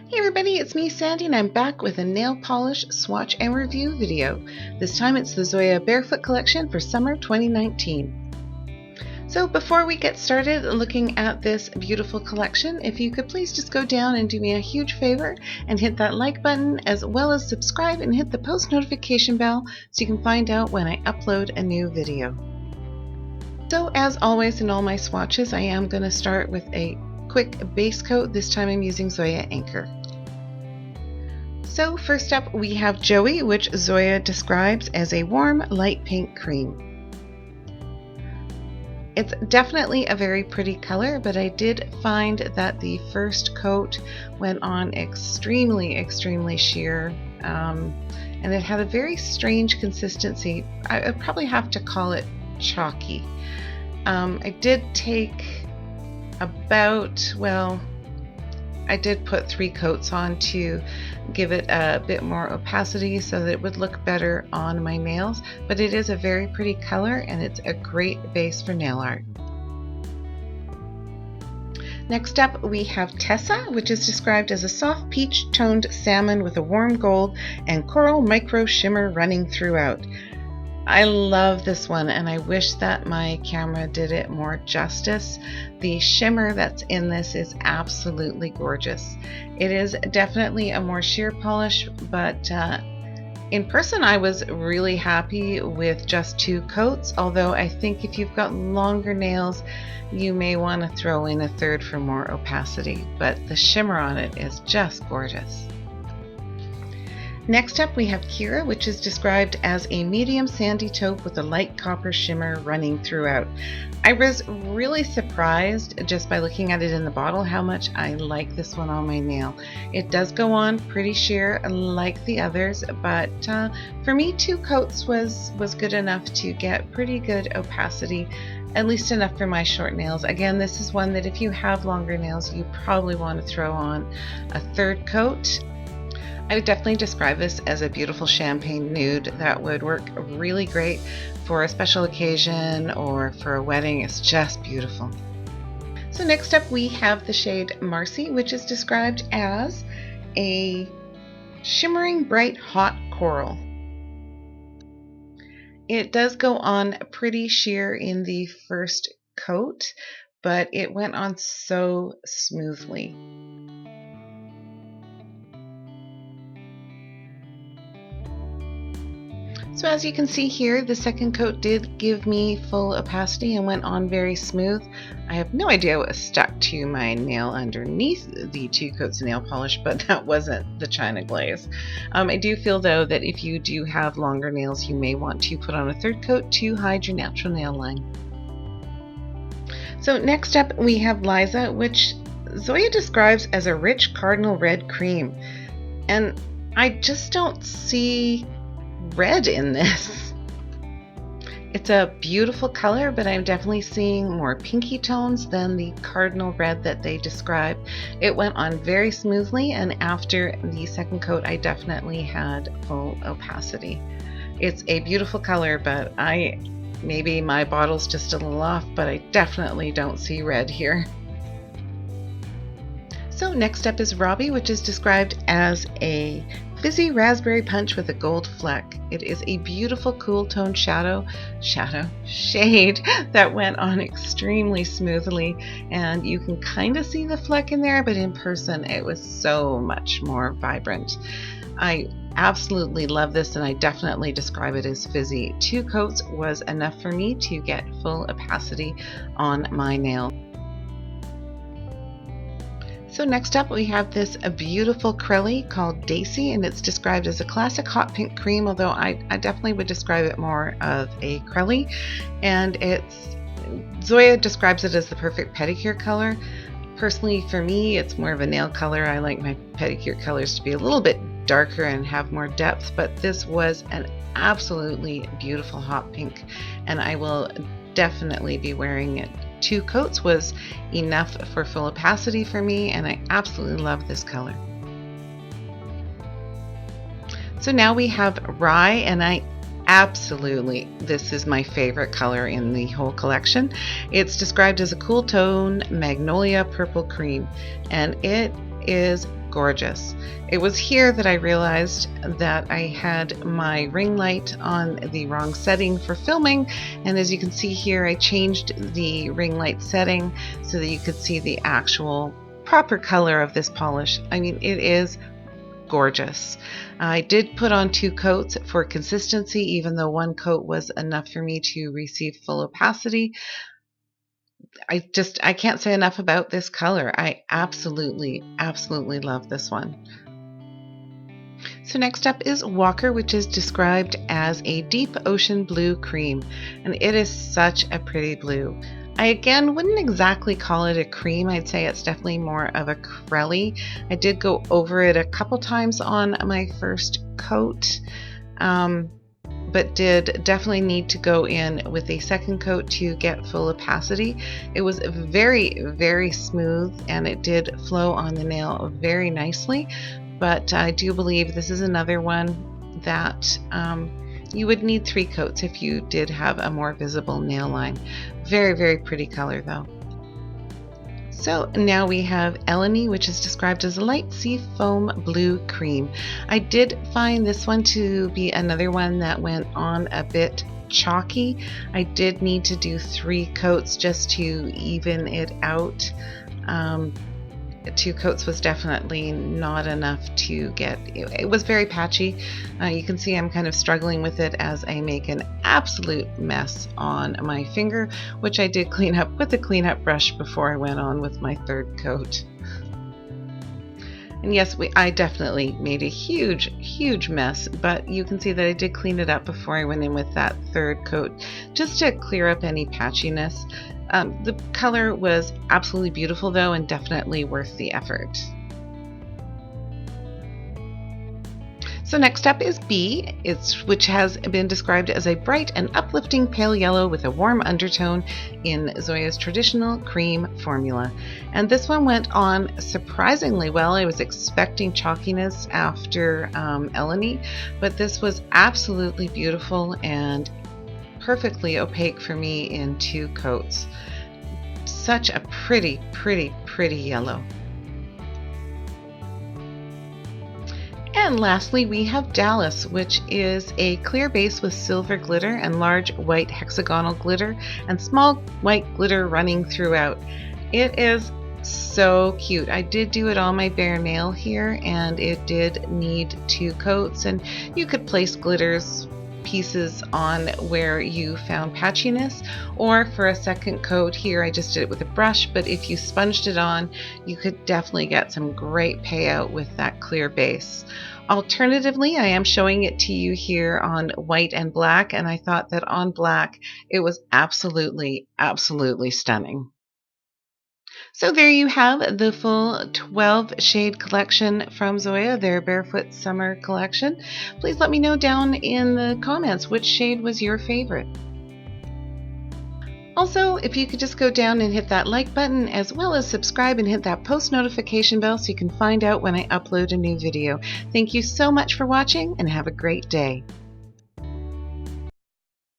Hey everybody, it's me Sandy and I'm back with a nail polish swatch and review video. This time it's the Zoya Barefoot collection for summer 2019. So before we get started looking at this beautiful collection, if you could please just go down and do me a huge favor and hit that like button, as well as subscribe and hit the post notification bell so you can find out when I upload a new video. So as always in all my swatches, I am going to start with a quick base coat. This time I'm using Zoya Anchor. So first up we have Joey, which Zoya describes as a warm light pink cream. It's definitely a very pretty color, but I did find that the first coat went on extremely sheer, and it had a very strange consistency. I would probably have to call it chalky. I did take I did put 3 coats on to give it a bit more opacity so that it would look better on my nails, but it is a very pretty color and it's a great base for nail art. Next up we have Tessa, which is described as a soft peach toned salmon with a warm gold and coral micro shimmer running throughout. I love this one and I wish that my camera did it more justice. The shimmer that's in this is absolutely gorgeous. It is definitely a more sheer polish, but in person I was really happy with just 2 coats, although I think if you've got longer nails you may want to throw in a 3rd for more opacity, but the shimmer on it is just gorgeous. Next up we have Keira, which is described as a medium sandy taupe with a light copper shimmer running throughout. I was really surprised just by looking at it in the bottle how much I like this one on my nail. It does go on pretty sheer like the others, but for me 2 coats was good enough to get pretty good opacity, at least enough for my short nails. Again, this is one that if you have longer nails you probably want to throw on a 3rd coat. I would definitely describe this as a beautiful champagne nude that would work really great for a special occasion or for a wedding. It's just beautiful. So next up we have the shade Marcy, which is described as a shimmering bright hot coral. It does go on pretty sheer in the first coat, but it went on so smoothly. So as you can see here, the second coat did give me full opacity and went on very smooth. I have no idea what was stuck to my nail underneath the 2 coats of nail polish, but that wasn't the China glaze. I do feel though that if you do have longer nails, you may want to put on a 3rd coat to hide your natural nail line. So next up we have Liza, which Zoya describes as a rich cardinal red cream. And I just don't see red in this. It's a beautiful color, but I'm definitely seeing more pinky tones than the cardinal red that they describe. It went on very smoothly, and after the 2nd coat I definitely had full opacity. It's a beautiful color, but maybe my bottle's just a little off, but I definitely don't see red here. So next up is Robbie, which is described as a fizzy raspberry punch with a gold fleck. It is a beautiful cool tone shade that went on extremely smoothly, and you can kind of see the fleck in there, but in person it was so much more vibrant. I absolutely love this and I definitely describe it as fizzy. 2 coats was enough for me to get full opacity on my nail. So next up we have this beautiful Acrylic called Dacey, and it's described as a classic hot pink cream, although I definitely would describe it more of a Acrylic, and Zoya describes it as the perfect pedicure color. Personally for me it's more of a nail color. I like my pedicure colors to be a little bit darker and have more depth, but this was an absolutely beautiful hot pink and I will definitely be wearing it. 2 coats was enough for full opacity for me, and I absolutely love this color. So now we have Rye, and this is my favorite color in the whole collection. It's described as a cool tone magnolia purple cream, and it is gorgeous. It was here that I realized that I had my ring light on the wrong setting for filming, and as you can see here, I changed the ring light setting so that you could see the actual proper color of this polish. I mean, it is gorgeous. I did put on 2 coats for consistency, even though 1 coat was enough for me to receive full opacity. I can't say enough about this color. I absolutely love this one. So next up is Walker, which is described as a deep ocean blue cream, and it is such a pretty blue. I again wouldn't exactly call it a cream. I'd say it's definitely more of a crelly. I did go over it a couple times on my first coat, but did definitely need to go in with a second coat to get full opacity. It was very smooth, and it did flow on the nail very nicely, but I do believe this is another one that you would need 3 coats if you did have a more visible nail line. Very pretty color though. So now we have Eleni, which is described as a light sea foam blue cream. I did find this one to be another one that went on a bit chalky. I did need to do 3 coats just to even it out. 2 coats was definitely not enough to get. It was very patchy. You can see I'm kind of struggling with it as I make an absolute mess on my finger, which I did clean up with a cleanup brush before I went on with my 3rd coat. And yes, I definitely made a huge mess, but you can see that I did clean it up before I went in with that 3rd coat, just to clear up any patchiness. The color was absolutely beautiful though, and definitely worth the effort. So next up is B, which has been described as a bright and uplifting pale yellow with a warm undertone in Zoya's traditional cream formula. And this one went on surprisingly well. I was expecting chalkiness after Eleni, but this was absolutely beautiful and perfectly opaque for me in 2 coats. Such a pretty yellow. And lastly, we have Dallas, which is a clear base with silver glitter and large white hexagonal glitter and small white glitter running throughout. It is so cute. I did do it on my bare nail here, and it did need 2 coats, and you could place glitters pieces on where you found patchiness, or for a second coat here I just did it with a brush, but if you sponged it on, you could definitely get some great payout with that clear base. Alternatively, I am showing it to you here on white and black, and I thought that on black it was absolutely stunning. So there you have the full 12 shade collection from Zoya, their Barefoot Summer collection. Please let me know down in the comments which shade was your favorite. Also, if you could just go down and hit that like button, as well as subscribe and hit that post notification bell so you can find out when I upload a new video. Thank you so much for watching, and have a great day.